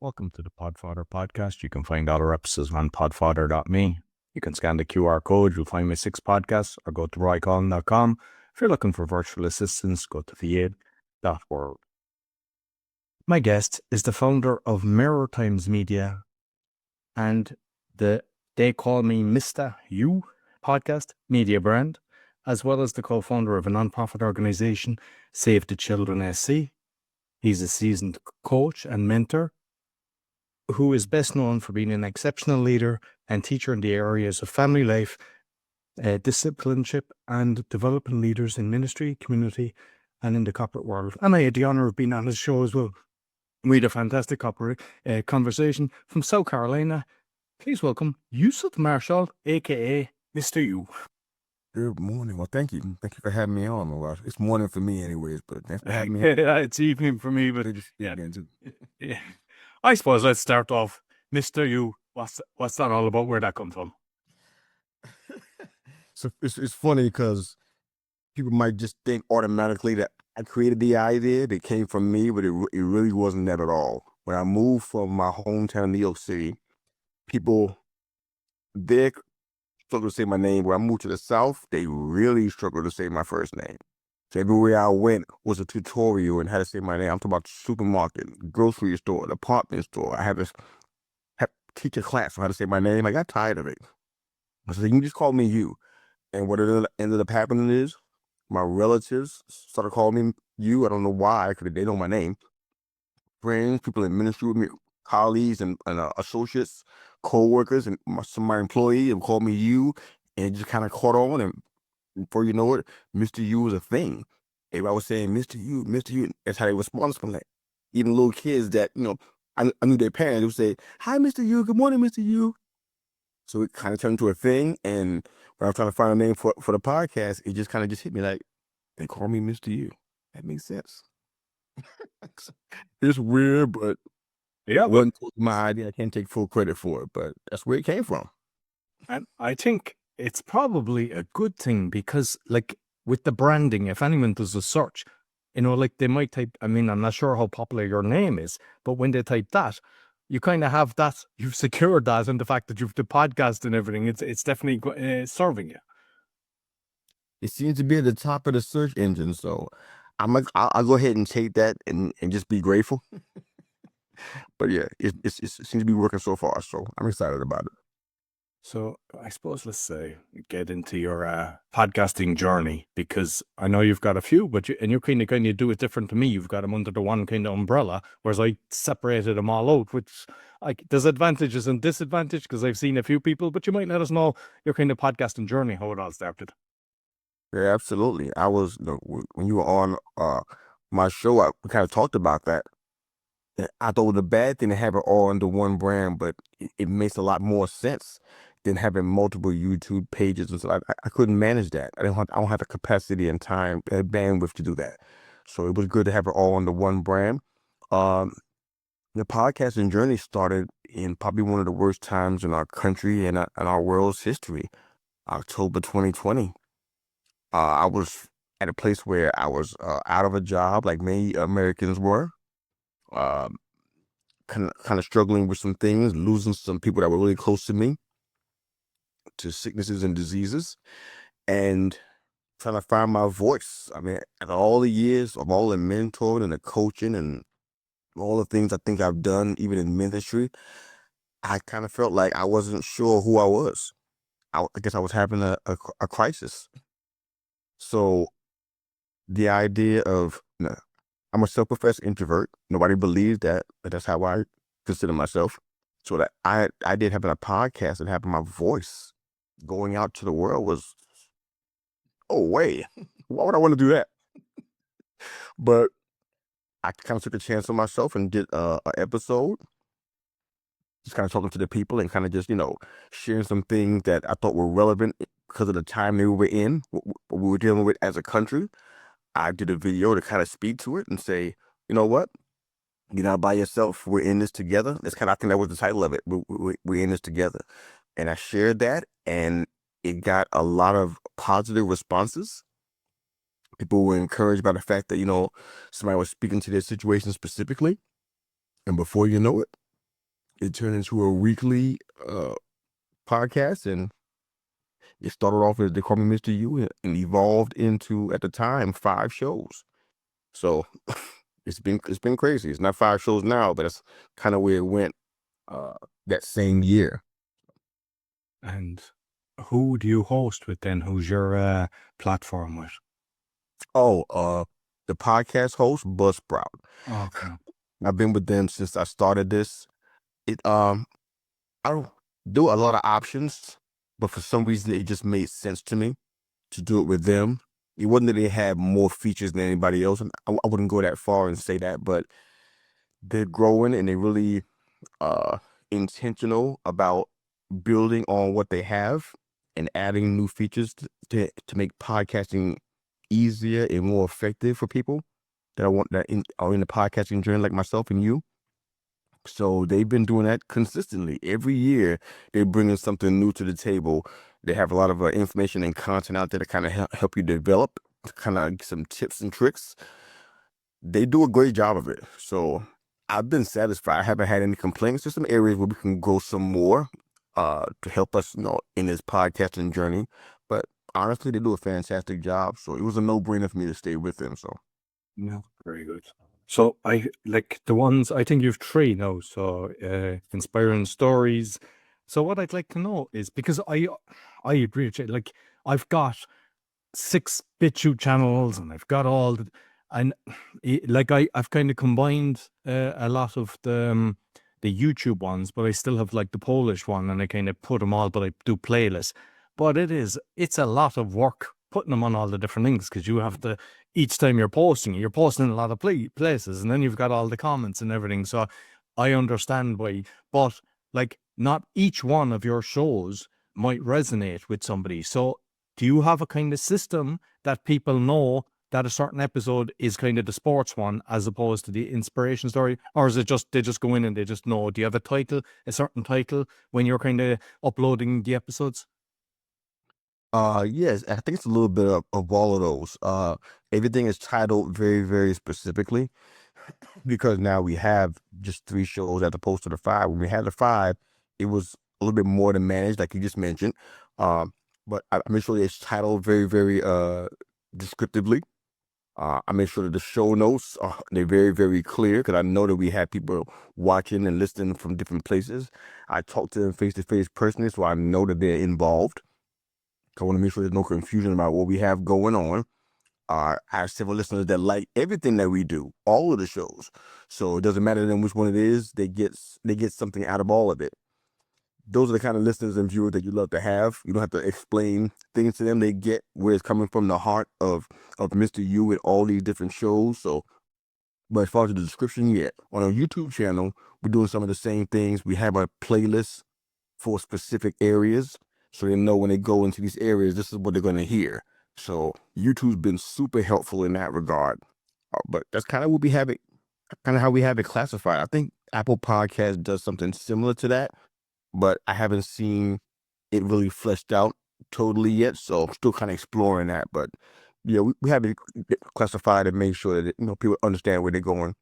Welcome to the Podfather podcast. You can find all our episodes on podfather.me. You can scan the QR code. You'll find my 6 podcasts or go to roycollin.com. If you're looking for virtual assistants, go to theaid.world. My guest is the founder of Mirror Times Media and the They Call Me Mista Yu podcast media brand, as well as the co-founder of a nonprofit organization, Save the Children SC. He's a seasoned coach and mentor who is best known for being an exceptional leader and teacher in the areas of family life, discipleship, and developing leaders in ministry, community, and in the corporate world. And I had the honor of being on his show as well. We had a fantastic conversation from South Carolina. Please welcome Yusef Marshall, aka Mr. Yu. Good morning. Well, thank you. Thank you for having me on. Well, it's morning for me anyways, but thanks for having me on. It's evening for me, but Yeah. I suppose let's start off. Mr. Yu, what's that all about? Where that comes from? So it's funny because people might just think automatically that I created the idea. That came from me, but it really wasn't that at all. When I moved from my hometown, New York City, people there struggle to say my name. When I moved to the South, they really struggled to say my first name. So everywhere I went was a tutorial on how to say my name. I'm talking about the supermarket, grocery store, department store. I had to teach a class on how to say my name. I got tired of it. I said, you can just call me you. And what it ended up happening is my relatives started calling me you. I don't know why, because they know my name. Friends, people in ministry with me, colleagues and associates, co-workers, and some of my employees have called me you, and it just kind of caught on. And before you know it, Mr. Yu was a thing. Everybody was saying, Mr. Yu, Mr. Yu. That's how they responded from that. Even little kids that, I knew their parents would say, hi, Mr. Yu, good morning, Mr. Yu. So it kind of turned into a thing. And when I was trying to find a name for the podcast, it just kind of hit me like, they call me Mr. Yu. That makes sense. It's weird, but Yeah, it wasn't my idea. I can't take full credit for it, but that's where it came from. and I think it's probably a good thing because, like, with the branding, if anyone does a search, they might type, I'm not sure how popular your name is, but when they type that, you kind of have that, you've secured that, and the fact that you've the podcast and everything, it's definitely serving you. It seems to be at the top of the search engine, so I'll go ahead and take that and just be grateful. But yeah, it seems to be working so far, so I'm excited about it. So I suppose let's get into your podcasting journey, because I know you've got a few, but you kind of do it different to me. You've got them under the one kind of umbrella, whereas I separated them all out, which there's advantages and disadvantages because I've seen a few people, but you might let us know your kind of podcasting journey, how it all started. Yeah, absolutely. I was when you were on my show, we kind of talked about that. I thought it was a bad thing to have it all under one brand, but it makes a lot more sense than having multiple YouTube pages and stuff. I couldn't manage that. I don't have the capacity and time and bandwidth to do that. So it was good to have it all under one brand. The podcasting journey started in probably one of the worst times in our country and our world's history, October 2020. I was at a place where I was out of a job, like many Americans were. Kind of struggling with some things, losing some people that were really close to me to sicknesses and diseases, and trying to find my voice. After all the years of all the mentoring and the coaching and all the things I think I've done, even in ministry, I kind of felt like I wasn't sure who I was. I guess I was having a crisis. So the idea of, I'm a self-professed introvert. Nobody believes that, but that's how I consider myself. So that I did having a podcast and having my voice going out to the world was, oh, wait, why would I want to do that? But I kind of took a chance on myself and did an episode, just kind of talking to the people and kind of just, sharing some things that I thought were relevant because of the time they were in, what we were dealing with as a country. I did a video to kind of speak to it and say, you know what? You're not by yourself. We're in this together. I think that was the title of it. We're in this together. And I shared that, and it got a lot of positive responses. People were encouraged by the fact that, somebody was speaking to their situation specifically. And before you know it, it turned into a weekly podcast, and it started off as They Call Me Mr. Yu and evolved into, at the time, 5 shows. So it's been crazy. It's not 5 shows now, but that's kind of where it went that same year. And who do you host with then? Who's your platform with? Oh, the podcast host, Buzzsprout. Okay. I've been with them since I started this. I don't do a lot of options, but for some reason it just made sense to me to do it with them. It wasn't that they had more features than anybody else, and I wouldn't go that far and say that, but they're growing and they're really intentional about building on what they have and adding new features to make podcasting easier and more effective for people that are in the podcasting journey, like myself and you. So they've been doing that consistently. Every year, they're bringing something new to the table. They have a lot of information and content out there to kind of help you develop, kind of some tips and tricks. They do a great job of it. So I've been satisfied. I haven't had any complaints. There's some areas where we can grow some more to help us, in this podcasting journey. But honestly, they do a fantastic job. So it was a no-brainer for me to stay with them. So Yeah, very good. So I like the ones, I think you've 3 now. So inspiring stories. So what I'd like to know is, because I agree with you, like I've got 6 BitChute channels and I've got all the, and like I've kind of combined a lot of the YouTube ones, but I still have like the Polish one, and I kind of put them all, but I do playlists. But it's a lot of work putting them on all the different things, because you have to, each time you're posting in a lot of places, and then you've got all the comments and everything. So I understand why, but like not each one of your shows might resonate with somebody. So do you have a kind of system that people know that a certain episode is kind of the sports one as opposed to the inspiration story? Or is it just, they just go in and they just know? Do you have a certain title when you're kind of uploading the episodes? yes, I think it's a little bit of all of those. Everything is titled very, very specifically because now we have just 3 shows as opposed to the 5. When we had the 5, it was a little bit more than managed, like you just mentioned. But I made sure it's titled very, very descriptively. I made sure that the show notes they're very, very clear, because I know that we have people watching and listening from different places. I talk to them face to face personally, so I know that they're involved. I want to make sure there's no confusion about what we have going on. I have several listeners that like everything that we do, all of the shows. So it doesn't matter to them which one it is. They get something out of all of it. Those are the kind of listeners and viewers that you love to have. You don't have to explain things to them. They get where it's coming from, the heart of Mr. Yu and all these different shows. So, but as far as the description, yeah, on our YouTube channel, we're doing some of the same things. We have a playlist for specific areas, so they know when they go into these areas, this is what they're going to hear. So YouTube's been super helpful in that regard. But that's kind of what we have it, kind of how we have it classified. I think Apple Podcast does something similar to that, but I haven't seen it really fleshed out totally yet. So I'm still kind of exploring that. But yeah, we have it classified and make sure that people understand where they're going,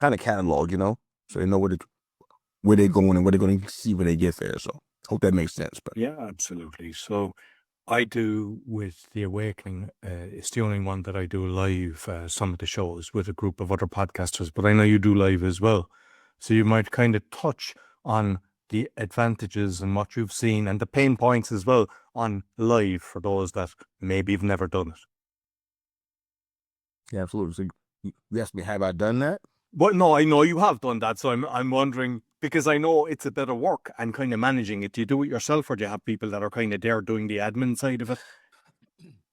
kind of catalog, so they know where they're going and what they're going to see when they get there. So hope that makes sense. But Yeah, absolutely. So I do with The Awakening. It's the only one that I do live, some of the shows with a group of other podcasters, but I know you do live as well. So you might kind of touch on the advantages and what you've seen and the pain points as well on live for those that maybe have never done it. yeah, absolutely. So you asked me, have I done that? But no, I know you have done that. So I'm wondering, because I know it's a bit of work and kind of managing it. Do you do it yourself, or do you have people that are kind of there doing the admin side of it?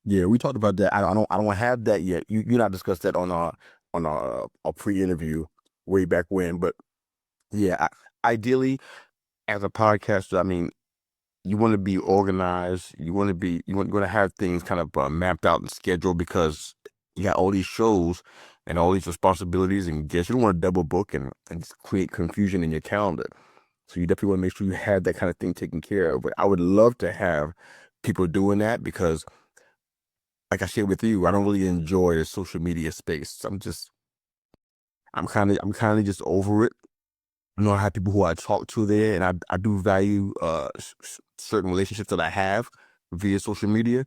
Yeah, we talked about that. I don't have that yet. You not discussed that on our pre-interview way back when. But yeah, ideally, as a podcaster, I mean, you want to be organized. You want to have things kind of mapped out and scheduled, because you got all these shows and all these responsibilities and guests. You don't want to double book and just create confusion in your calendar. So you definitely want to make sure you have that kind of thing taken care of. But I would love to have people doing that, because, like I shared with you, I don't really enjoy the social media space. I'm kind of just over it. I know I have people who I talk to there, and I do value certain relationships that I have via social media.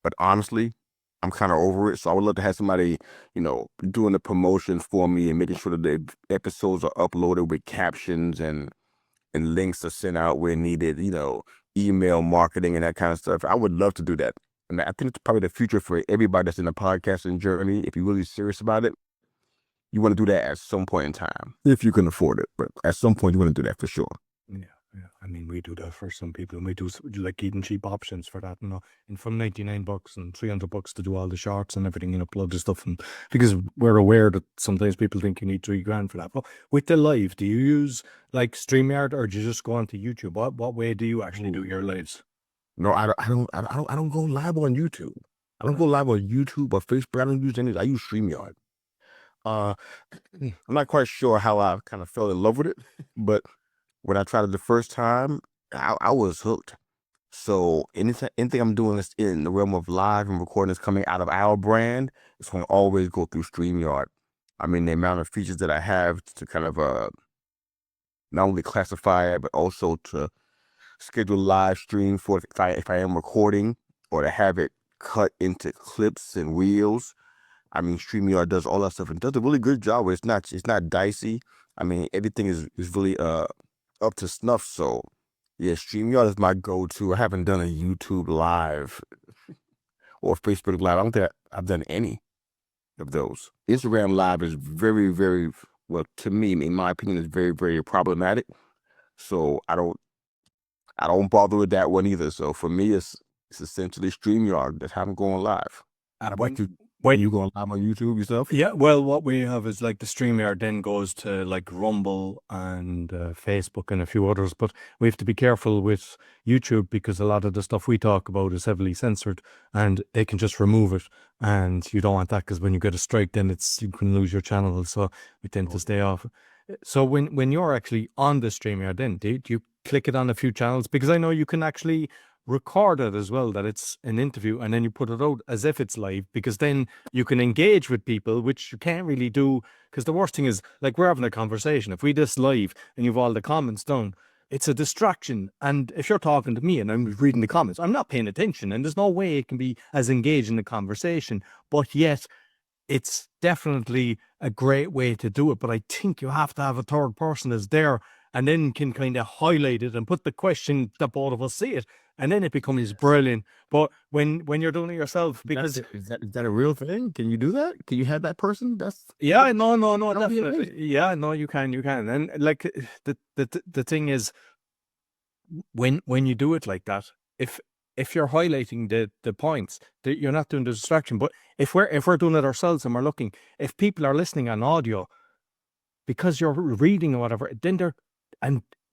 But honestly, I'm kind of over it. So I would love to have somebody, doing the promotions for me and making sure that the episodes are uploaded with captions and links are sent out where needed, email marketing and that kind of stuff. I would love to do that. And I think it's probably the future for everybody that's in the podcasting journey. If you're really serious about it, you want to do that at some point in time, if you can afford it. But at some point, you want to do that for sure. Yeah. I mean, we do that for some people, and we do like even cheap options for that, and from $99 and $300 to do all the shorts and everything, upload the stuff, and because we're aware that sometimes people think you need $3,000 for that. But with the live, do you use like StreamYard, or do you just go onto YouTube? What way do you actually do your lives? No, I don't go live on YouTube. I don't go live on YouTube or Facebook. I don't use any. I use StreamYard. I'm not quite sure how I kind of fell in love with it, but when I tried it the first time, I was hooked. So anything I'm doing that's in the realm of live and recording is coming out of our brand, it's going to always go through StreamYard. I mean, the amount of features that I have to kind of not only classify it, but also to schedule live stream for if I am recording, or to have it cut into clips and reels. I mean, StreamYard does all that stuff and does a really good job. It's not dicey. I mean, everything is really up to snuff. So yeah, StreamYard is my go-to. I haven't done a YouTube live or Facebook live. I don't think I've done any of those. Instagram live is very, very, well, to me, in my opinion, is very, very problematic. So I don't bother with that one either. So for me, it's essentially StreamYard. That's how I'm going live. When you going live on YouTube yourself? Yeah, well, what we have is like the StreamYard then goes to like Rumble and Facebook and a few others, but we have to be careful with YouTube because a lot of the stuff we talk about is heavily censored, and they can just remove it, and you don't want that because when you get a strike, then you can lose your channel. So we tend to stay off. So when you're actually on the StreamYard, then do you click it on a few channels? Because I know you can actually record it as well, that it's an interview, and then you put it out as if it's live, because then you can engage with people, which you can't really do. Because the worst thing is, like, we're having a conversation. If we this live and you've all the comments done, it's a distraction. And if you're talking to me and I'm reading the comments, I'm not paying attention, and there's no way it can be as engaged in the conversation. But yet it's definitely a great way to do it. But I think you have to have a third person that's there and then can kind of highlight it and put the question that both of us see it, and then it becomes brilliant. But when you're doing it yourself, because is that a real thing? Can you do that? Can you have that person? yeah, no, definitely. Yeah, no, you can, and like the thing is, when you do it like that, if you're highlighting the points, you're not doing the distraction. But if we're doing it ourselves and we're looking, if people are listening on audio, because you're reading or whatever, then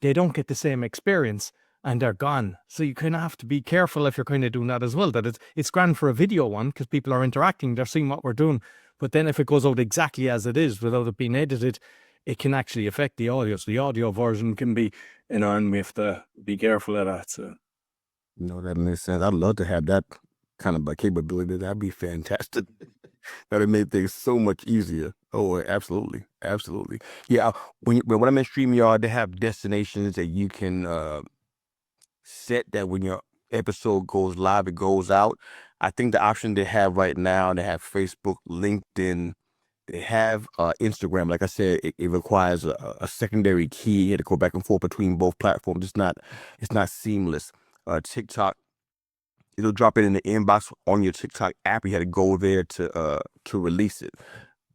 they don't get the same experience and they're gone. So you kind of have to be careful if you're kind of doing that as well, that it's grand for a video one because people are interacting, they're seeing what we're doing. But then if it goes out exactly as it is without it being edited, it can actually affect the audio. So the audio version can be, and we have to be careful of that. So, that makes sense. I'd love to have that kind of capability. That'd be fantastic. That'd make things so much easier. Oh, absolutely. Absolutely. Yeah. When I'm in StreamYard, they have destinations that you can set that when your episode goes live, it goes out. I think the option they have right now, they have Facebook, LinkedIn, they have Instagram. Like I said, it requires a secondary key. You had to go back and forth between both platforms. It's not seamless. TikTok, it'll drop it in the inbox on your TikTok app. You had to go there to release it.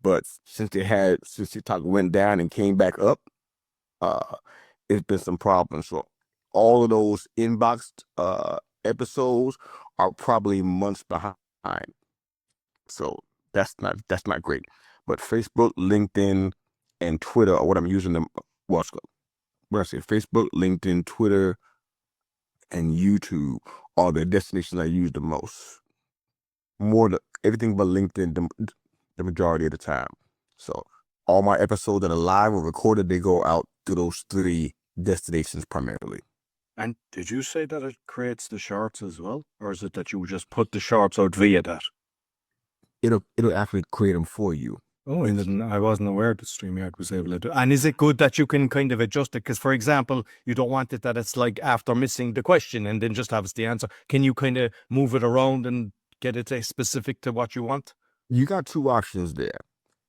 But since TikTok went down and came back up, it's been some problems. So all of those inboxed episodes are probably months behind. So that's not great. But Facebook, LinkedIn, and Twitter are what I'm using them. What I say, Facebook, LinkedIn, Twitter, and YouTube are the destinations I use the most. Everything but LinkedIn the majority of the time. So all my episodes that are live or recorded, they go out to those 3 destinations primarily. and did you say that it creates the shorts as well, or is it that you just put the shorts out via that? It'll actually create them for you. Oh, I wasn't aware that StreamYard was able to do. And is it good that you can kind of adjust it? Because, for example, you don't want it that it's like after missing the question and then just have the answer. Can you kind of move it around and get it specific to what you want? You got two options there.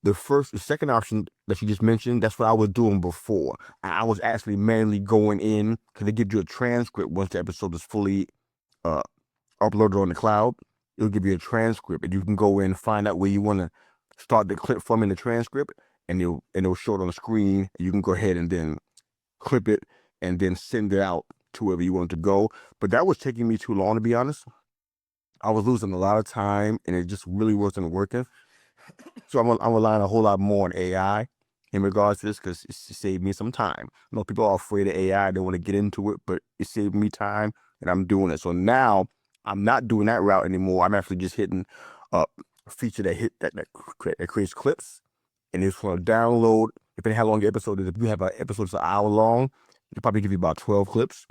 The second option that you just mentioned, that's what I was doing before. I was actually manually going in because they give you a transcript once the episode is fully uploaded on the cloud. It'll give you a transcript, and you can go in and find out where you want to start the clip from in the transcript, and it'll show it on the screen. And you can go ahead and then clip it and then send it out to wherever you want it to go. But that was taking me too long, to be honest. I was losing a lot of time, and it just really wasn't working. So I'm relying a whole lot more on AI in regards to this because it saved me some time. I know people are afraid of AI, they want to get into it, but it saved me time, and I'm doing it. So now I'm not doing that route anymore. I'm actually just hitting a feature that creates clips, and it's going to download. Depending how long the episode is, if you have an episode that's an hour long, it'll probably give you about 12 clips.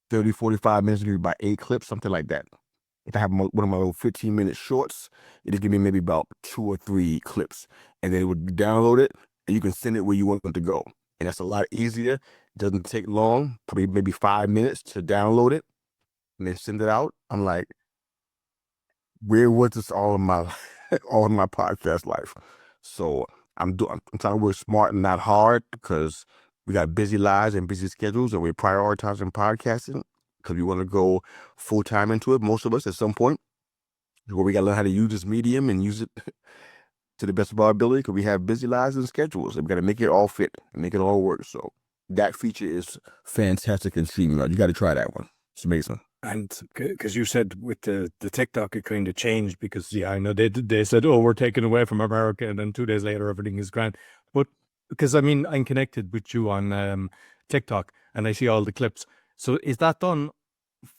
30, 45 minutes, give you about 8 clips, something like that. If I have one of my little 15-minute shorts, it'll give me maybe about 2 or 3 clips. And then it would download it, and you can send it where you want it to go. And that's a lot easier. It doesn't take long, probably maybe 5 minutes to download it and then send it out. I'm like, where was this all in my podcast life? So I'm trying to work smart and not hard because we got busy lives and busy schedules, and we're prioritizing podcasting because we want to go full time into it. Most of us at some point, where we got to learn how to use this medium and use it to the best of our ability because we have busy lives and schedules, and we got to make it all fit and make it all work. So that feature is fantastic in Streamyard. You got to try that one. It's amazing. And because you said with the TikTok, it kind of changed because, I know they said, oh, we're taking away from America. And then 2 days later, everything is grand. But because, I'm connected with you on TikTok and I see all the clips. So is that done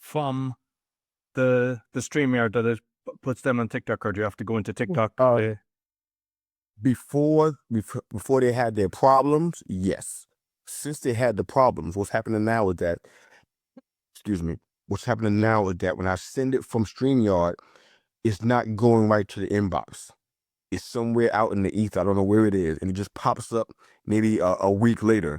from the StreamYard that it puts them on TikTok, or do you have to go into TikTok? Before they had their problems, yes. Since they had the problems, what's happening now is that, when I send it from StreamYard, it's not going right to the inbox. It's somewhere out in the ether. I don't know where it is. And it just pops up maybe a week later.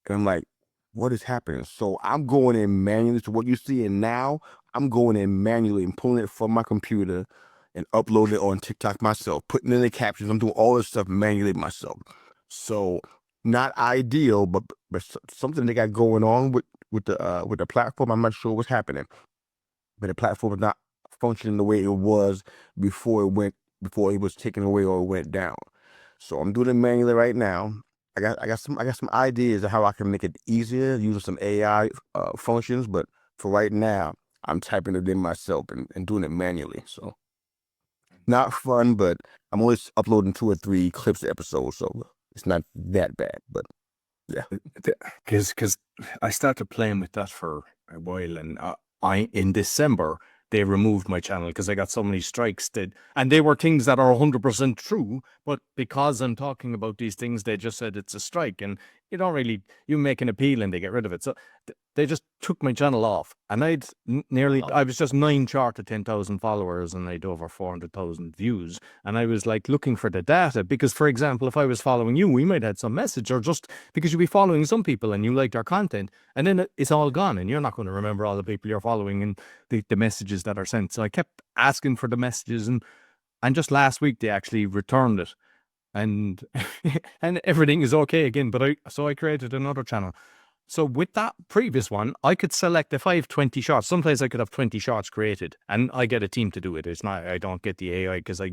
And I'm like, what is happening? So I'm going in manually to what you're seeing now. I'm going in manually and pulling it from my computer and uploading it on TikTok myself, putting in the captions. I'm doing all this stuff manually myself. So not ideal, but something they got going on with the platform. I'm not sure what's happening, but the platform is not functioning the way it was before it was taken away or went down. So I'm doing it manually right now. I got some ideas of how I can make it easier using some AI functions, but for right now, I'm typing it in myself and doing it manually. So not fun, but I'm always uploading 2 or 3 clips a episode, so it's not that bad. But yeah, because I started playing with that for a while, and in December they removed my channel because I got so many strikes and they were things that are 100% true, but because I'm talking about these things, they just said it's a strike, and you make an appeal and they get rid of it. So they just took my channel off, and I was just 9 short of 10,000 followers, and I'd over 400,000 views. And I was like looking for the data because, for example, if I was following you, we might have had some message, or just because you'd be following some people and you liked our content, and then it's all gone, and you're not going to remember all the people you're following and the messages that are sent. So I kept asking for the messages, and just last week they actually returned it, and and everything is okay again. But I created another channel. So with that previous one, I could select if I have 20 shots. Sometimes I could have 20 shots created, and I get a team to do it. It's not, I don't get the AI because I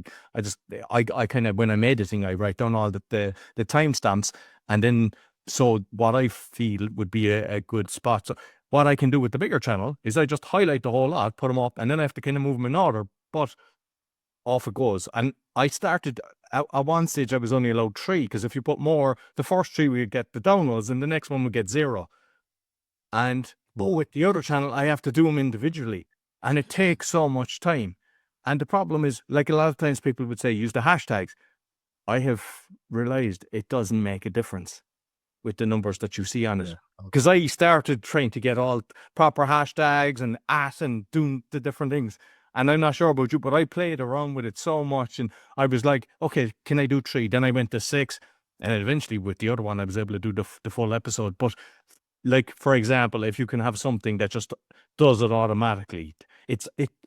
kind of, when I'm editing, I write down all the timestamps, and then, so what I feel would be a good spot. So what I can do with the bigger channel is I just highlight the whole lot, put them up, and then I have to kind of move them in order, but off it goes. And I started, at one stage I was only allowed 3, because if you put more, the first 3 would get the downloads and the next one would get 0. And with the other channel, I have to do them individually, and it takes so much time. And the problem is, like a lot of times people would say, use the hashtags. I have realized it doesn't make a difference with the numbers that you see on it. Because I started trying to get all proper hashtags and doing the different things. And I'm not sure about you, but I played around with it so much, and I was like, okay, can I do 3? Then I went to 6, and eventually with the other one, I was able to do the full episode. But like, for example, if you can have something that just does it automatically,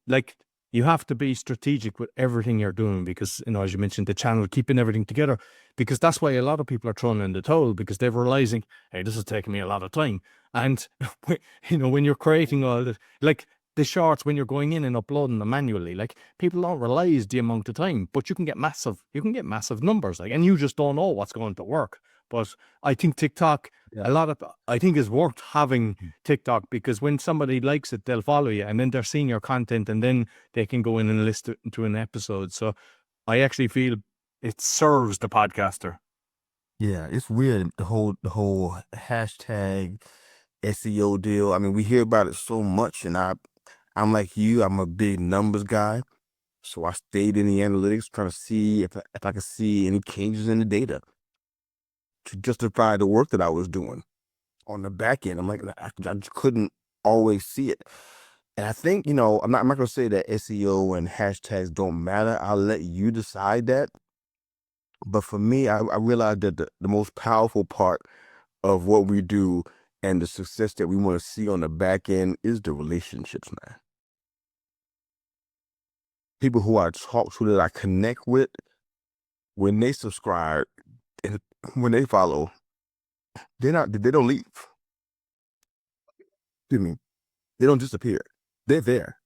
like, you have to be strategic with everything you're doing, because, as you mentioned, the channel, keeping everything together, because that's why a lot of people are throwing in the towel, because they're realizing, hey, this is taking me a lot of time. And, when you're creating all that, like the shorts, when you're going in and uploading them manually, like, people don't realize the amount of time, but you can get massive numbers, like, and you just don't know what's going to work. But I think TikTok, I think it's worth having TikTok, because when somebody likes it, they'll follow you, and then they're seeing your content, and then they can go in and list it into an episode. So I actually feel it serves the podcaster. Yeah, it's weird, the whole hashtag SEO deal. I mean, we hear about it so much, and I'm like you, I'm a big numbers guy. So I stayed in the analytics trying to see if I could see any changes in the data to justify the work that I was doing on the back end. I'm like, I just couldn't always see it. And I think, I'm not going to say that SEO and hashtags don't matter. I'll let you decide that. But for me, I realized that the most powerful part of what we do and the success that we want to see on the back end is the relationships, man. People who I talk to, that I connect with, when they subscribe and when they follow, they don't leave. Excuse me. They don't disappear. They're there.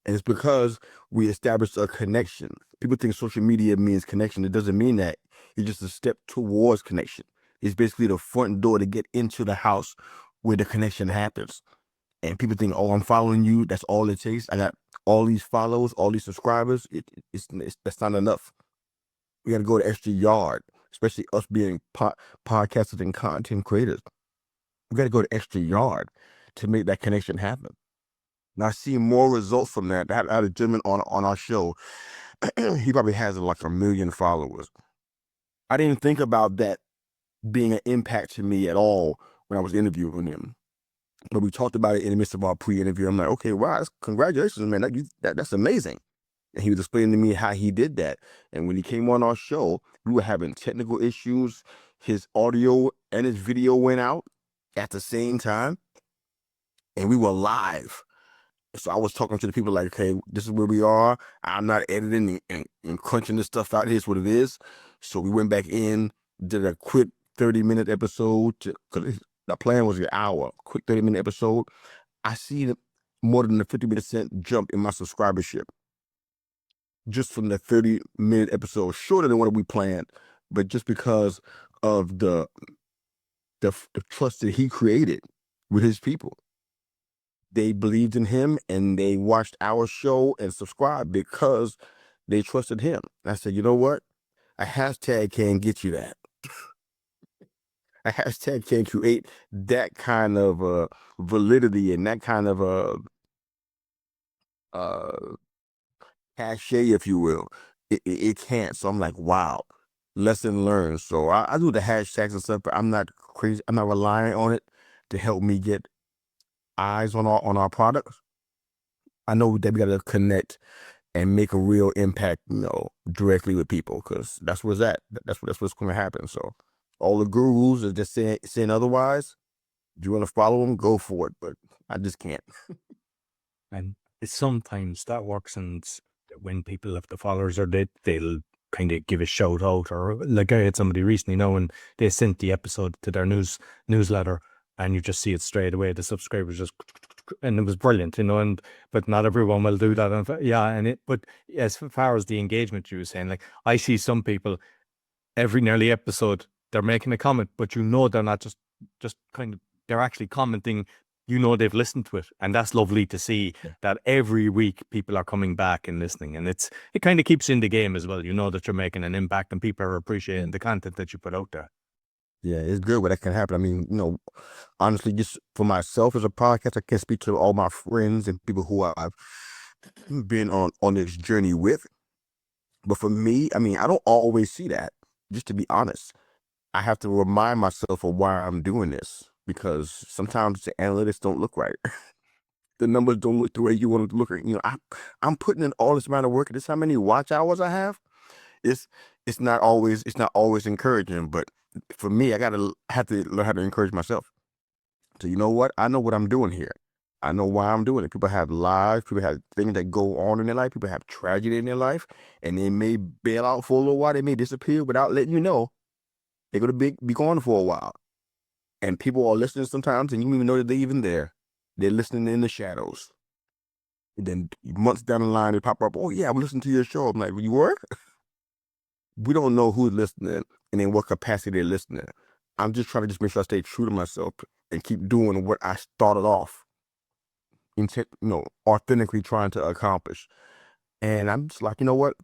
And it's because we established a connection. People think social media means connection. It doesn't mean that. It's just a step towards connection. It's basically the front door to get into the house where the connection happens. And people think, oh, I'm following you. That's all it takes. I got all these followers, all these subscribers. That's not enough. We got to go the extra yard, especially us being podcasters and content creators. We got to go the extra yard to make that connection happen. Now I see more results from that. I had a gentleman on our show. He probably has like 1 million followers. I didn't think about that being an impact to me at all when I was interviewing him. But we talked about it in the midst of our pre-interview. I'm like, okay, wow, congratulations, man. That's amazing. And he was explaining to me how he did that. And when he came on our show, we were having technical issues. His audio and his video went out at the same time. And we were live. So I was talking to the people like, okay, this is where we are. I'm not editing and crunching this stuff out. Here's what it is. So we went back in, did a quick 30-minute episode. Because the plan was an hour, quick 30-minute episode. I see more than a 50% jump in my subscribership just from the 30-minute episode, shorter than what we planned, but just because of the trust that he created with his people. They believed in him and they watched our show and subscribed because they trusted him. And I said, you know what? A hashtag can get you that. A hashtag can create that kind of validity and that kind of cachet, if you will. It can't. So I'm like, wow, lesson learned. So I do the hashtags and stuff, but I'm not crazy. I'm not relying on it to help me get eyes on our products. I know that we got to connect and make a real impact, directly with people, because that's where it's at. That's what's going to happen. So all the gurus are just saying otherwise. Do you want to follow them? Go for it. But I just can't. And sometimes that works, and when people have the followers, or they'll kind of give a shout out, or like I had somebody recently, and they sent the episode to their newsletter, and you just see it straight away. The subscribers just, and it was brilliant, but not everyone will do that. And but as far as the engagement you were saying, like, I see some people every nearly episode, they're making a comment, but they're not just kind of, they're actually commenting. They've listened to it, and that's lovely to see. That every week people are coming back and listening, and it kind of keeps you in the game as well. That you're making an impact and people are appreciating the content that you put out there. Yeah, it's good where that can happen. I mean, honestly, just for myself as a podcast, I can speak to all my friends and people who I've been on this journey with. But for me, I mean, I don't always see that. Just to be honest, I have to remind myself of why I'm doing this, because sometimes the analytics don't look right. the numbers don't look the way you want them to look. I'm putting in all this amount of work. This how many watch hours I have. It's not always encouraging, but for me, I have to learn how to encourage myself. So you know what? I know what I'm doing here. I know why I'm doing it. People have lives. People have things that go on in their life. People have tragedy in their life, and they may bail out for a little while. They may disappear without letting you know. They're gonna be gone for a while, and people are listening sometimes, and you don't even know that they're even there. They're listening in the shadows. And then months down the line, they pop up. Oh yeah, I'm listening to your show. I'm like, you were? We don't know who's listening and in what capacity they're listening. I'm just trying to make sure I stay true to myself and keep doing what I started off, authentically trying to accomplish. And I'm just like, you know what?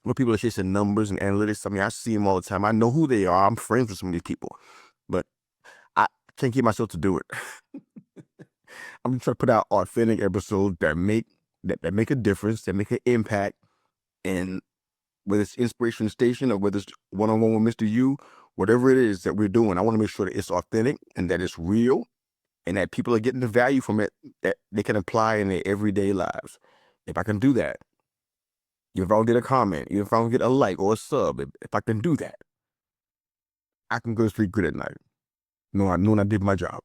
When people are chasing numbers and analytics, I mean, I see them all the time. I know who they are. I'm friends with some of these people, but I can't get myself to do it. I'm just trying to put out authentic episodes that make a difference, that make an impact, and whether it's Inspiration Station or whether it's one-on-one with Mista Yu, whatever it is that we're doing, I want to make sure that it's authentic and that it's real and that people are getting the value from it that they can apply in their everyday lives. If I can do that, if I don't get a comment, if I don't get a like or a sub, if I can do that, I can go to sleep good at night. Knowing I did my job.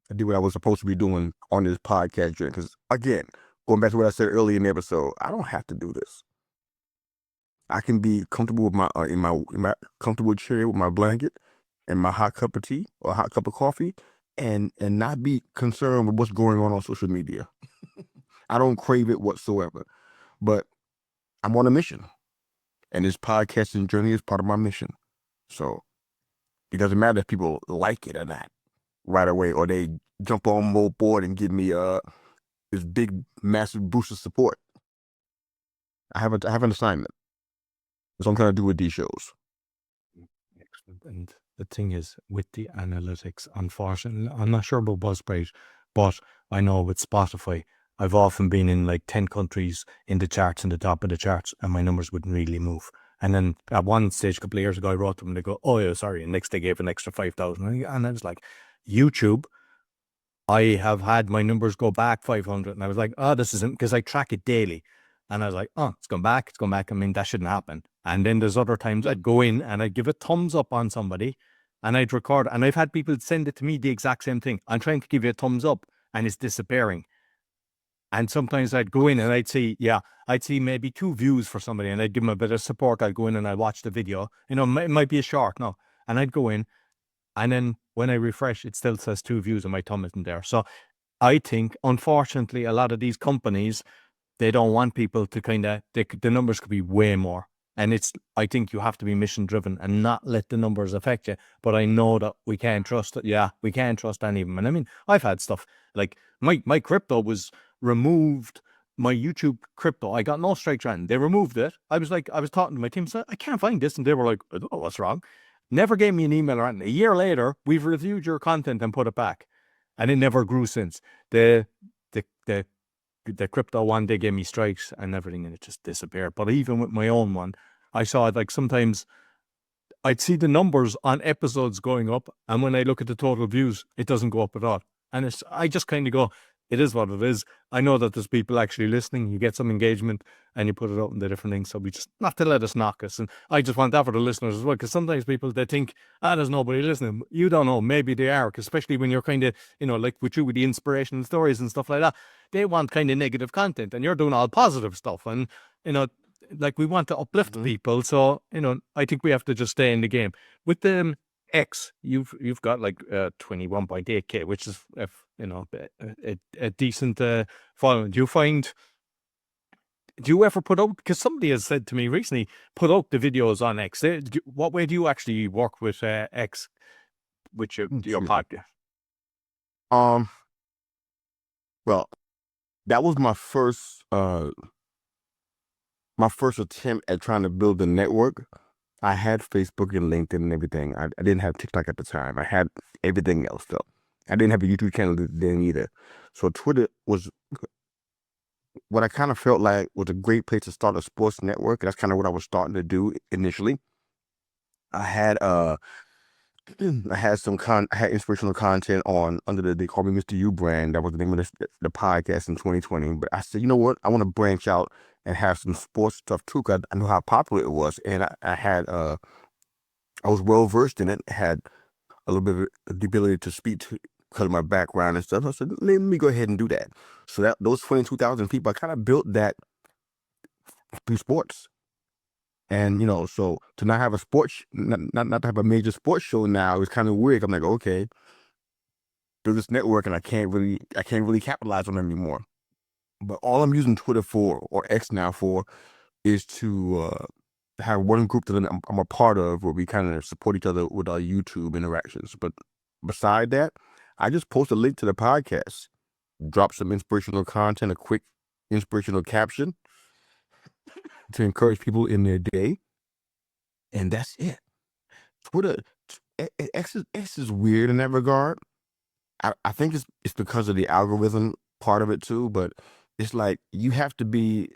I did what I was supposed to be doing on this podcast journey. Because again, going back to what I said earlier in the episode, I don't have to do this. I can be comfortable with my in my comfortable chair with my blanket and my hot cup of tea or hot cup of coffee, and not be concerned with what's going on social media. I don't crave it whatsoever, but I'm on a mission, and this podcasting journey is part of my mission. So it doesn't matter if people like it or not right away, or they jump on more board and give me this big massive boost of support. I have an assignment. That's what I'm trying to do with these shows. Excellent. And the thing is, with the analytics, unfortunately, I'm not sure about Buzzsprout, but I know with Spotify, I've often been in like 10 countries in the charts, in the top of the charts, and my numbers wouldn't really move. And then at one stage, a couple of years ago, I wrote them and they go, oh, yeah, sorry. And next they gave an extra 5,000. And I was like, YouTube, I have had my numbers go back 500. And I was like, oh, this isn't, because I track it daily. And I was like, oh, it's gone back. I mean, that shouldn't happen. And then there's other times I'd go in and I'd give a thumbs up on somebody and I'd record. And I've had people send it to me the exact same thing. I'm trying to give you a thumbs up and it's disappearing. And sometimes I'd go in and I'd see maybe 2 views for somebody and I'd give them a bit of support. I'd go in and I'd watch the video. It might be a short now. And I'd go in and then when I refresh, it still says 2 views and my thumb isn't there. So I think, unfortunately, a lot of these companies, they don't want people to the numbers could be way more. And I think you have to be mission driven and not let the numbers affect you. But I know that we can't trust it. Yeah, we can't trust any of them. And I mean, I've had stuff like my crypto was removed. My YouTube crypto, I got no strikes on. They removed it. I was talking to my team, said, I can't find this. And they were like, I don't know what's wrong. Never gave me an email or anything. A year later, we've reviewed your content and put it back. And it never grew since. The crypto one, they gave me strikes and everything, and it just disappeared. But even with my own one, I saw it like sometimes I'd see the numbers on episodes going up, and when I look at the total views, it doesn't go up at all. And I just kind of go, it is what it is. I know that there's people actually listening. You get some engagement and you put it out in the different things. So we just, not to let us knock us. And I just want that for the listeners as well, because sometimes people, they think, there's nobody listening. You don't know. Maybe they are, especially when you're kind of, like with you with the inspirational stories and stuff like that. They want kind of negative content and you're doing all positive stuff. And, like we want to uplift people. So, I think we have to just stay in the game. With the X, you've got like 21.8K, which is a decent following. Do you ever put out, because somebody has said to me recently, put out the videos on X? What way do you actually work with X, with your podcast? Well, that was my first attempt at trying to build a network. I had Facebook and LinkedIn and everything. I didn't have TikTok at the time. I had everything else though. I didn't have a YouTube channel then either. So Twitter was what I kind of felt like was a great place to start a sports network. That's kind of what I was starting to do initially. I had I had I had inspirational content on under they call me Mista Yu brand. That was the name of the podcast in 2020. But I said, you know what? I want to branch out and have some sports stuff too, because I know how popular it was, and I was well versed in it. Had a little bit of the ability to speak to because of my background and stuff. I said, let me go ahead and do that. So that those 22,000 people, I kind of built that through sports. And so to not have a sports, not to have a major sports show now is kind of weird. I'm like, okay, through this network, and I can't really capitalize on it anymore. But all I'm using Twitter for, or X now for, is to have one group that I'm a part of, where we kind of support each other with our YouTube interactions. But beside that, I just post a link to the podcast, drop some inspirational content, a quick inspirational caption to encourage people in their day, and that's it. Twitter, X is weird in that regard. I think it's because of the algorithm part of it too, but it's like you have to be,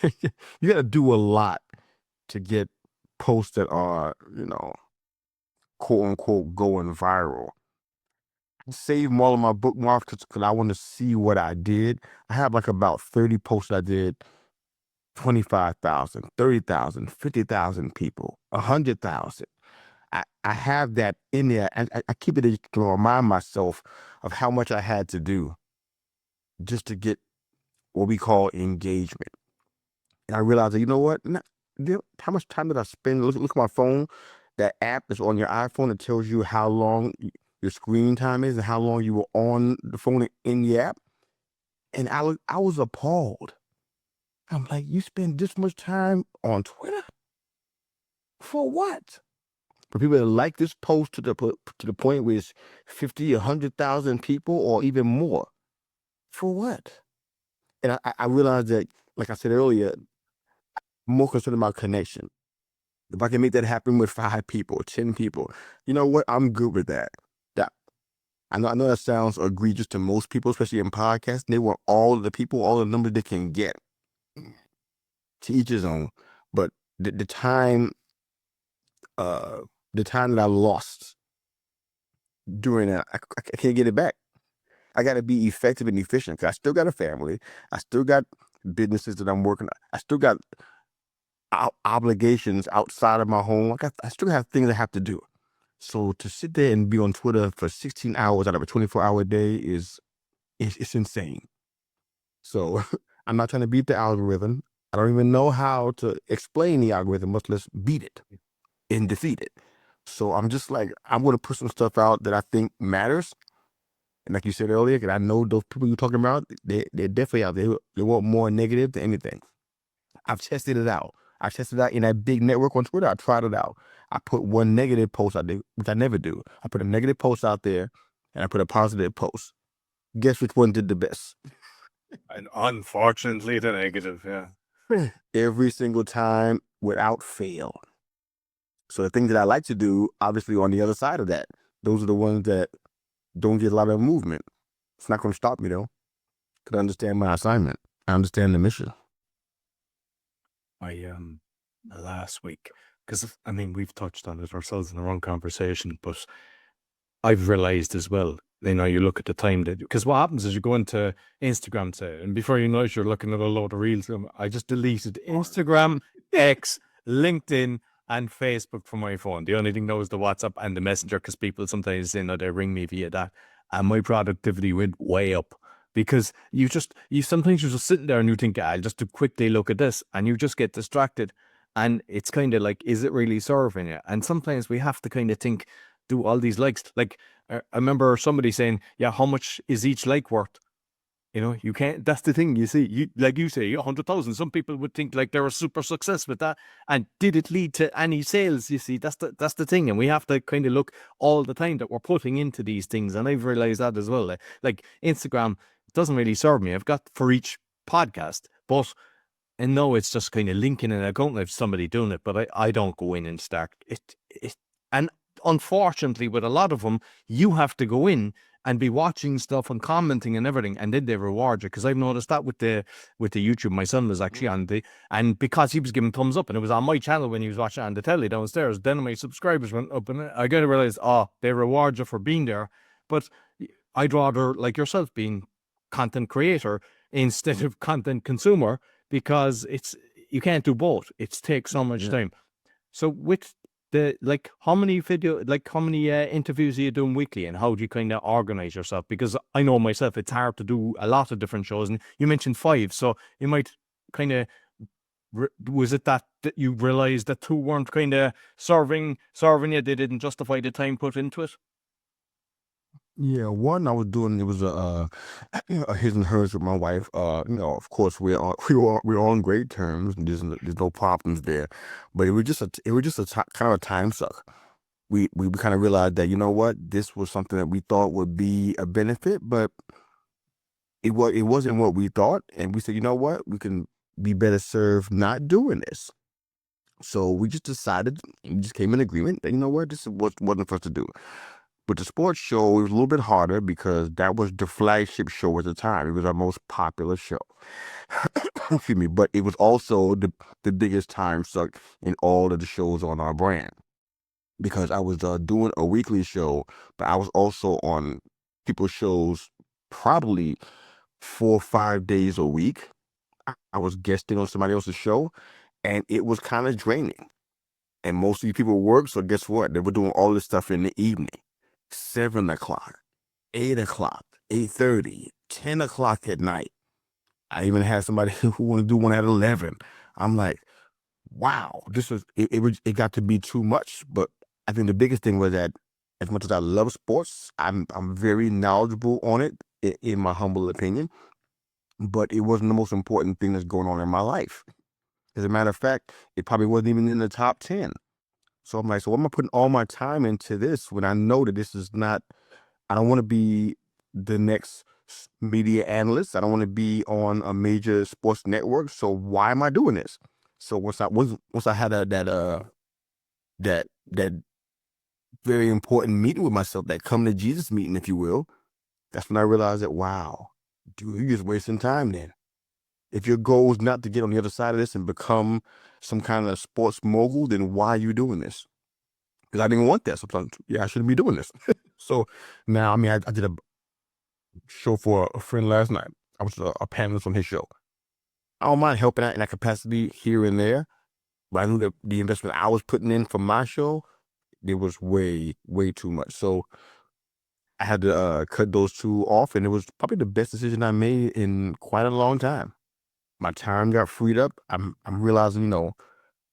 you got to do a lot to get posts that are, quote unquote, going viral. I save them all of my bookmarks because I want to see what I did. I have like about 30 posts I did, 25,000, 30,000, 50,000 people, 100,000. I have that in there, and I keep it to remind myself of how much I had to do just to get what we call engagement. And I realized that, you know what? How much time did I spend? Look at my phone. That app that's on your iPhone that tells you how long your screen time is and how long you were on the phone in the app. And I was appalled. I'm like, you spend this much time on Twitter? For what? For people that like this post to the point where it's 50, 100,000 people or even more. For what? And I realized that, like I said earlier, I'm more concerned about connection. If I can make that happen with 5 people, 10 people, you know what? I'm good with that. I know that sounds egregious to most people, especially in podcasts. They want all the people, all the numbers they can get. To each his own. But the time that I lost during that, I can't get it back. I got to be effective and efficient, because I still got a family. I still got businesses that I'm working on. I still got obligations outside of my home. I still have things I have to do. So to sit there and be on Twitter for 16 hours out of a 24-hour day it's insane. So I'm not trying to beat the algorithm. I don't even know how to explain the algorithm, much less beat it and defeat it. So I'm just like, I'm going to put some stuff out that I think matters. And like you said earlier, because I know those people you're talking about, they're definitely out there. They want more negative than anything. I've tested it out. I tested it out in that big network on Twitter. I tried it out. I put one negative post out there, which I never do. I put a negative post out there, and I put a positive post. Guess which one did the best? And unfortunately, the negative, yeah. Every single time without fail. So the things that I like to do, obviously on the other side of that, those are the ones that don't get a lot of movement. It's not going to stop me though, because I understand my assignment. I understand the mission. Last week, because I mean, we've touched on it ourselves in our own conversation, but I've realized as well, you look at the time that, because what happens is you go into Instagram, say, and before you know it, you're looking at a load of reels. I just deleted Instagram, X, LinkedIn, and Facebook from my phone. The only thing now is the WhatsApp and the Messenger, because people sometimes say, they ring me via that, and my productivity went way up. Because sometimes you're just sitting there and you think, I'll just quickly look at this, and you just get distracted. And it's kind of like, is it really serving you? And sometimes we have to kind of think, do all these likes. Like, I remember somebody saying, yeah, how much is each like worth? You can't, that's the thing, you see, like you say, 100,000. Some people would think like they were super success with that. And did it lead to any sales? You see, that's the thing. And we have to kind of look all the time that we're putting into these things. And I've realized that as well. Like Instagram doesn't really serve me. I've got for each podcast, but and no, it's just kind of linking an account if somebody doing it, but I don't go in and start it. And unfortunately, with a lot of them, you have to go in and be watching stuff and commenting and everything, and then they reward you. Because I've noticed that with the YouTube. My son was actually on and because he was giving thumbs up, and it was on my channel when he was watching it on the telly downstairs, then my subscribers went up, and I got to realize, they reward you for being there. But I'd rather, like yourself, being content creator instead of content consumer, because you can't do both. It takes so much time. So with how many interviews are you doing weekly, and how do you kind of organize yourself? Because I know myself, it's hard to do a lot of different shows, and you mentioned 5, so you might kind of, was it that you realized that 2 weren't kind of serving you, they didn't justify the time put into it? Yeah, one I was doing, it was a his and hers with my wife. Of course we're on great terms, and there's no problems there, but it was just kind of a time suck. We kind of realized that, you know what, this was something that we thought would be a benefit, but it wasn't what we thought, and we said, you know what, we can be better served not doing this. So we just decided, we just came in agreement that, you know what, this wasn't for us to do. But the sports show, it was a little bit harder because that was the flagship show at the time. It was our most popular show. Excuse me. But it was also the biggest time suck in all of the shows on our brand, because I was doing a weekly show, but I was also on people's shows probably 4 or 5 days a week. I was guesting on somebody else's show, and it was kind of draining. And most of these people work, so guess what? They were doing all this stuff in the evening. 7 o'clock, 8 o'clock, 8:30, 10 o'clock at night. I even had somebody who wanted to do one at 11. I'm like, wow, it got to be too much. But I think the biggest thing was that, as much as I love sports, I'm very knowledgeable on it, in my humble opinion, but it wasn't the most important thing that's going on in my life. As a matter of fact, it probably wasn't even in the top 10. So I'm like, so why am I putting all my time into this when I know that this is not, I don't want to be the next media analyst. I don't want to be on a major sports network. So why am I doing this? So once I had that very important meeting with myself, that come to Jesus meeting, if you will, that's when I realized that, wow, dude, you're just wasting time then. If your goal is not to get on the other side of this and become some kind of sports mogul, then why are you doing this? Because I didn't want that. So I shouldn't be doing this. So now, I mean, I did a show for a friend last night. I was a panelist on his show. I don't mind helping out in that capacity here and there, but I knew that the investment I was putting in for my show, it was way, way too much. So I had to cut those 2 off, and it was probably the best decision I made in quite a long time. My time got freed up. I'm realizing,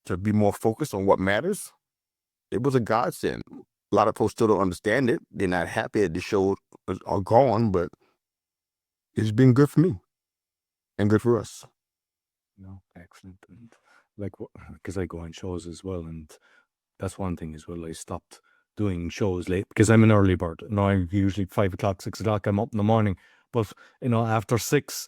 to be more focused on what matters. It was a godsend. A lot of folks still don't understand it. They're not happy that the shows are gone, but it's been good for me and good for us. No, excellent. And because I go on shows as well, and that's one thing as well. I stopped doing shows late because I'm an early bird. I'm usually 5 o'clock, 6 o'clock. I'm up in the morning, but after 6,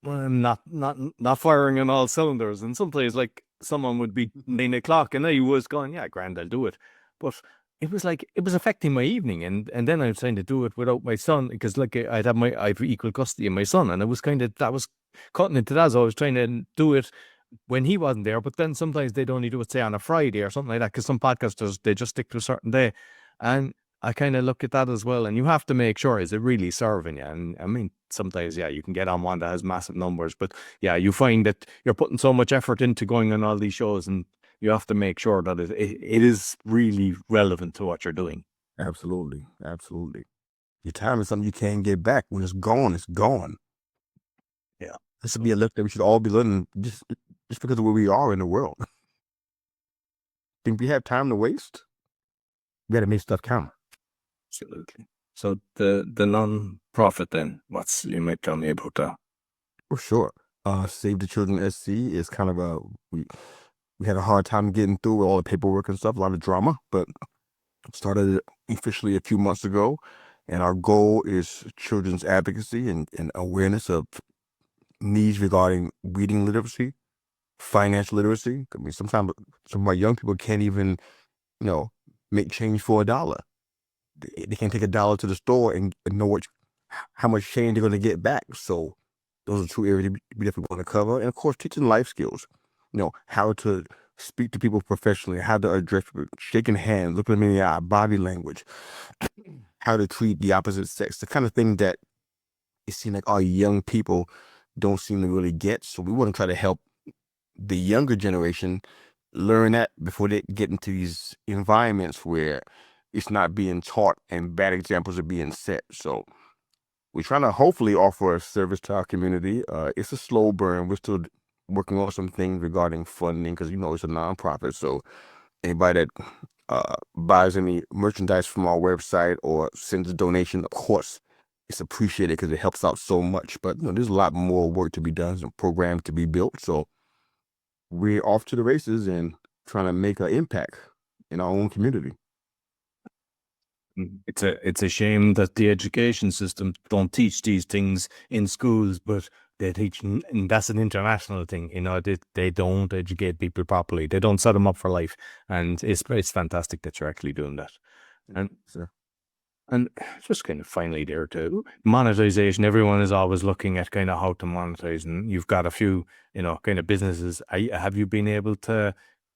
I'm not firing on all cylinders. And sometimes, like, someone would be 9 o'clock, and I was going, yeah, grand, I'll do it. But it was like, it was affecting my evening, and then I was trying to do it without my son, because like I've equal custody of my son, and it was that was cutting into that. So I was trying to do it when he wasn't there, but then sometimes they'd only do it, say, on a Friday or something like that, because some podcasters, they just stick to a certain day. And I kind of look at that as well, and you have to make sure, is it really serving you? And I mean, sometimes, yeah, you can get on one that has massive numbers, but yeah, you find that you're putting so much effort into going on all these shows, and you have to make sure that it is really relevant to what you're doing. Absolutely. Absolutely. Your time is something you can't get back. When it's gone, it's gone. Yeah. This should be a lesson that we should all be learning, just because of where we are in the world. Think we have time to waste? We got to make stuff count. Absolutely. So the non-profit then, you might tell me about that? For sure. Save the Children SC is kind of we had a hard time getting through all the paperwork and stuff, a lot of drama, but started it officially a few months ago. And our goal is children's advocacy and awareness of needs regarding reading literacy, financial literacy. I mean, sometimes some of my young people can't even, make change for $1. they can't take $1 to the store and know how much change they're going to get back. So those are two areas we definitely want to cover. And of course, teaching life skills, how to speak to people professionally, how to address people, shaking hands, looking them in the eye, body language, how to treat the opposite sex, the kind of thing that it seems like our young people don't seem to really get. So we want to try to help the younger generation learn that before they get into these environments where it's not being taught and bad examples are being set. So we're trying to hopefully offer a service to our community. It's a slow burn. We're still working on some things regarding funding because, it's a nonprofit. So anybody that buys any merchandise from our website or sends a donation, of course, it's appreciated because it helps out so much. But there's a lot more work to be done, some programs to be built. So we're off to the races and trying to make an impact in our own community. It's a shame that the education system don't teach these things in schools, but they teach, and that's an international thing. They don't educate people properly. They don't set them up for life, and it's fantastic that you're actually doing that. And Sure. And just kind of finally there too, monetization. Everyone is always looking at kind of how to monetize, and you've got a few, kind of businesses. Have you been able to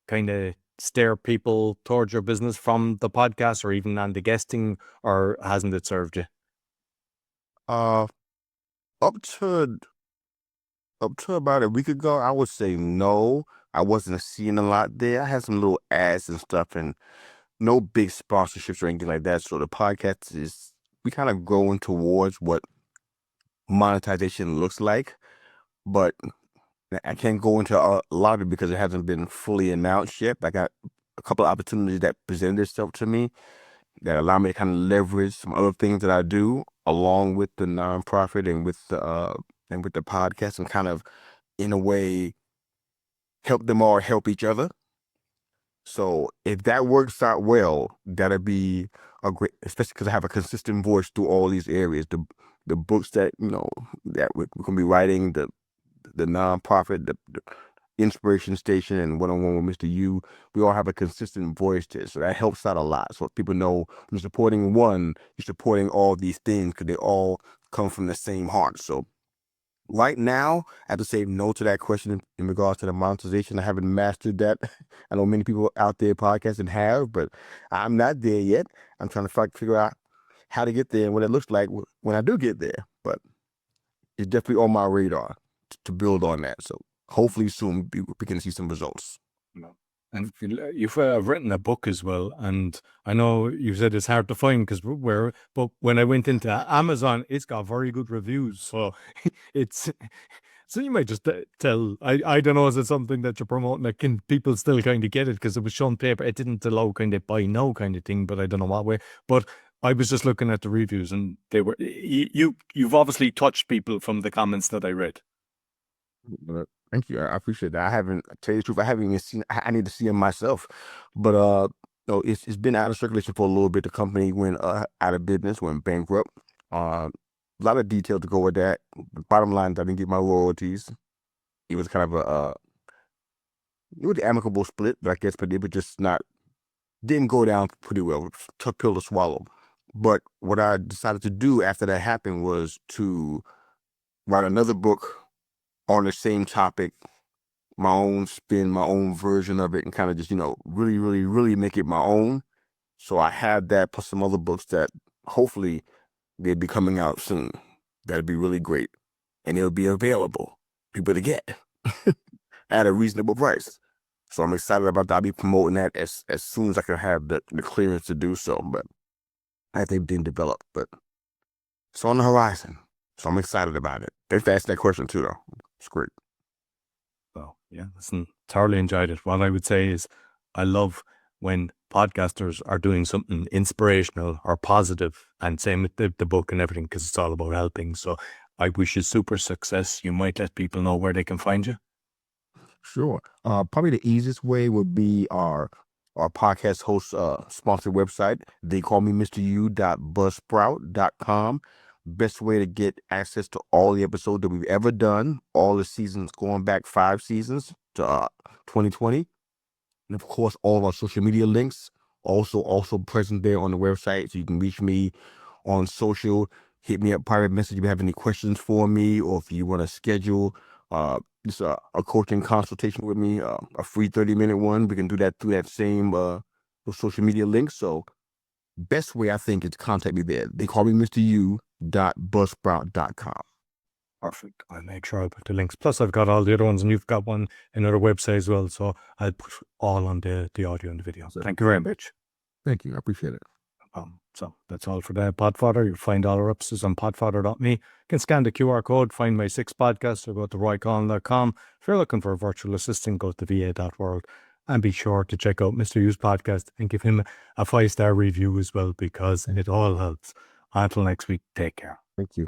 kind of steer people towards your business from the podcast or even on the guesting, or hasn't it served you? Up to about a week ago, I would say no. I wasn't seeing a lot there. I had some little ads and stuff, and no big sponsorships or anything like that. So the podcast we kind of going towards what monetization looks like, but I can't go into a lot of it because it hasn't been fully announced yet. I got a couple of opportunities that presented itself to me that allow me to kind of leverage some other things that I do along with the nonprofit and with the podcast, and kind of in a way help them all help each other. So if that works out well, that'll be a great, especially because I have a consistent voice through all these areas. The books that that we're gonna be writing, the nonprofit, the inspiration station, and one-on-one with Mista Yu, we all have a consistent voice there, so that helps out a lot. So if people know you're supporting one, you're supporting all these things because they all come from the same heart. So right now, I have to say no to that question in regards to the monetization. I haven't mastered that. I know many people out there podcasting have, but I'm not there yet. I'm trying to figure out how to get there and what it looks like when I do get there. But it's definitely on my radar to build on that. So hopefully soon we can see some results. And you've written a book as well, and I know you said it's hard to find but when I went into Amazon, it's got very good reviews. So so you might just tell. I don't know, is it something that you're promoting? Like, can people still kind of get it because it was shown paper? It didn't allow kind of buy now kind of thing, but I don't know what way. But I was just looking at the reviews, and they were you've obviously touched people from the comments that I read. Thank you. I appreciate that. To tell you the truth, I haven't even seen. I need to see them myself, but no, it's been out of circulation for a little bit. The company went out of business, went bankrupt. A lot of detail to go with that. The bottom line is I didn't get my royalties. It was kind of it was an amicable split, but I guess, but it was just didn't go down pretty well. It was a tough pill to swallow. But what I decided to do after that happened was to write another book on the same topic, my own spin, my own version of it, and kind of just, really, really, really make it my own. So I have that plus some other books that hopefully they'll be coming out soon. That'd be really great. And it'll be available for people to get at a reasonable price. So I'm excited about that. I'll be promoting that as soon as I can have the clearance to do so. But I think they've been developed, but it's on the horizon. So I'm excited about it. Thanks for asking that question too, though. It's great. So yeah, listen, thoroughly enjoyed it. What I would say is I love when podcasters are doing something inspirational or positive, and same with the book and everything, because it's all about helping. So I wish you super success. You might let people know where they can find you. Sure. Probably the easiest way would be our podcast host sponsored website. They call me MrU.buzzsprout.com. Best way to get access to all the episodes that we've ever done, all the seasons going back 5 seasons to 2020. And of course, all of our social media links, also present there on the website. So you can reach me on social, hit me up, private message if you have any questions for me, or if you want to schedule just a coaching consultation with me, a free 30-minute one. We can do that through that same social media link. So best way, I think, is to contact me there. They call me Mr. Yu.buzzsprout.com. Perfect. I'll make sure I'll put the links. Plus, I've got all the other ones, and you've got one another website as well. So I'll put all on the audio and the video. So thank you very much. Thank you. I appreciate it. So that's all for the Podfather. You'll find all our episodes on podfather.me. You can scan the QR code, find my 6 podcasts, or go to roycollin.com. If you're looking for a virtual assistant, go to va.world. And be sure to check out Mr. Yu's podcast and give him a 5-star review as well, because it all helps. Until next week, take care. Thank you.